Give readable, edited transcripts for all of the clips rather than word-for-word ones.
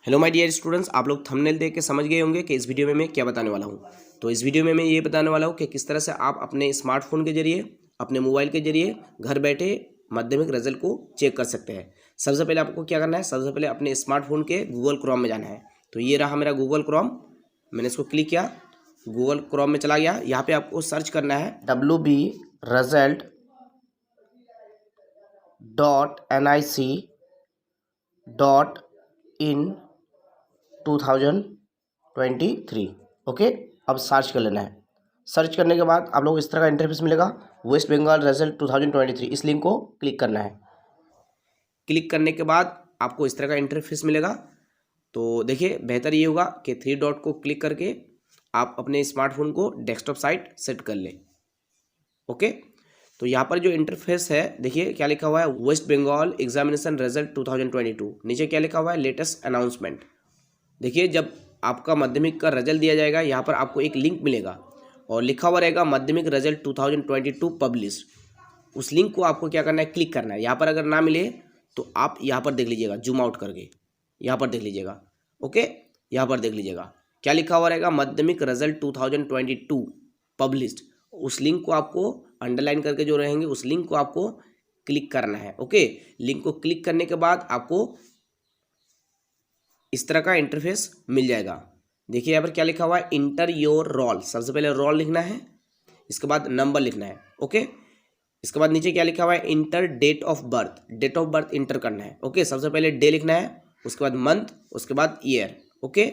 Hello my dear students, आप लोग thumbnail देख के समझ गए होंगे कि इस वीडियो में मैं क्या बताने वाला हूँ। तो इस वीडियो में मैं ये बताने वाला हूँ कि किस तरह से आप अपने स्मार्टफोन के जरिए, अपने मोबाइल के जरिए घर बैठे माध्यमिक रिजल्ट को चेक कर सकते हैं। सबसे पहले आपको क्या करना है, सबसे पहले अपने स्मार्टफोन के गूगल क्रोम में जाना है। तो ये रहा मेरा गूगल क्रोम, मैंने इसको क्लिक किया, गूगल क्रोम में चला गया। यहाँ पर आपको सर्च करना है wbresult.nic.in 2023। ओके, अब सर्च कर लेना है। सर्च करने के बाद आप लोग इस तरह का इंटरफेस मिलेगा, वेस्ट बंगाल रिजल्ट 2023। इस लिंक को क्लिक करना है। क्लिक करने के बाद आपको इस तरह का इंटरफेस मिलेगा। तो देखिए, बेहतर ये होगा कि 3 डॉट को क्लिक करके आप अपने स्मार्टफोन को डेस्कटॉप साइट सेट कर लें। ओके, तो यहाँ पर जो इंटरफेस है, देखिए क्या लिखा हुआ है, वेस्ट बंगाल एग्जामिनेशन रिजल्ट 2022। नीचे क्या लिखा हुआ है, लेटेस्ट अनाउंसमेंट। देखिए, जब आपका माध्यमिक का रिजल्ट दिया जाएगा, यहाँ पर आपको एक लिंक मिलेगा और लिखा हुआ रहेगा माध्यमिक रिजल्ट 2022 पब्लिश। उस लिंक को आपको क्या करना है, क्लिक करना है। यहाँ पर अगर ना मिले तो आप यहाँ पर देख लीजिएगा, जूम आउट करके यहाँ पर देख लीजिएगा। ओके, यहाँ पर देख लीजिएगा क्या लिखा हुआ रहेगा, माध्यमिक रिजल्ट 2022 पब्लिश्ड। उस लिंक को आपको अंडरलाइन करके जो रहेंगे, उस लिंक को आपको क्लिक करना है। ओके, लिंक को क्लिक करने के बाद आपको इस तरह का इंटरफेस मिल जाएगा। देखिए यहाँ पर क्या लिखा हुआ है, इंटर योर रोल। सबसे पहले रोल लिखना है, इसके बाद नंबर लिखना है। ओके, इसके बाद नीचे क्या लिखा हुआ है, enter date of birth. Date of birth enter करना है। ओके, सबसे पहले डे लिखना है, उसके बाद मंथ, उसके बाद ईयर। ओके,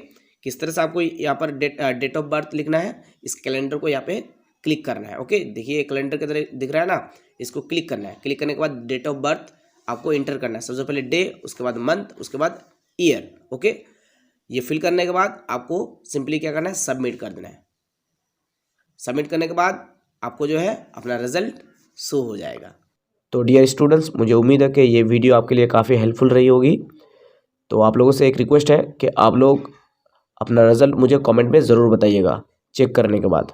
किस तरह से आपको यहाँ पर डेट ऑफ बर्थ लिखना है, इस कैलेंडर को यहाँ पे क्लिक करना है। ओके, देखिए कैलेंडर की तरह दिख रहा है ना, इसको क्लिक करना है। क्लिक करने के बाद डेट ऑफ बर्थ आपको इंटर करना है। सबसे पहले डे, उसके बाद मंथ, उसके बाद ईयर। ओके, ये फिल करने के बाद आपको सिंपली क्या करना है, सबमिट कर देना है। सबमिट करने के बाद आपको जो है अपना रिजल्ट शो हो जाएगा। तो डियर स्टूडेंट्स, मुझे उम्मीद है कि ये वीडियो आपके लिए काफ़ी हेल्पफुल रही होगी। तो आप लोगों से एक रिक्वेस्ट है कि आप लोग अपना रिजल्ट मुझे कमेंट में ज़रूर बताइएगा चेक करने के बाद।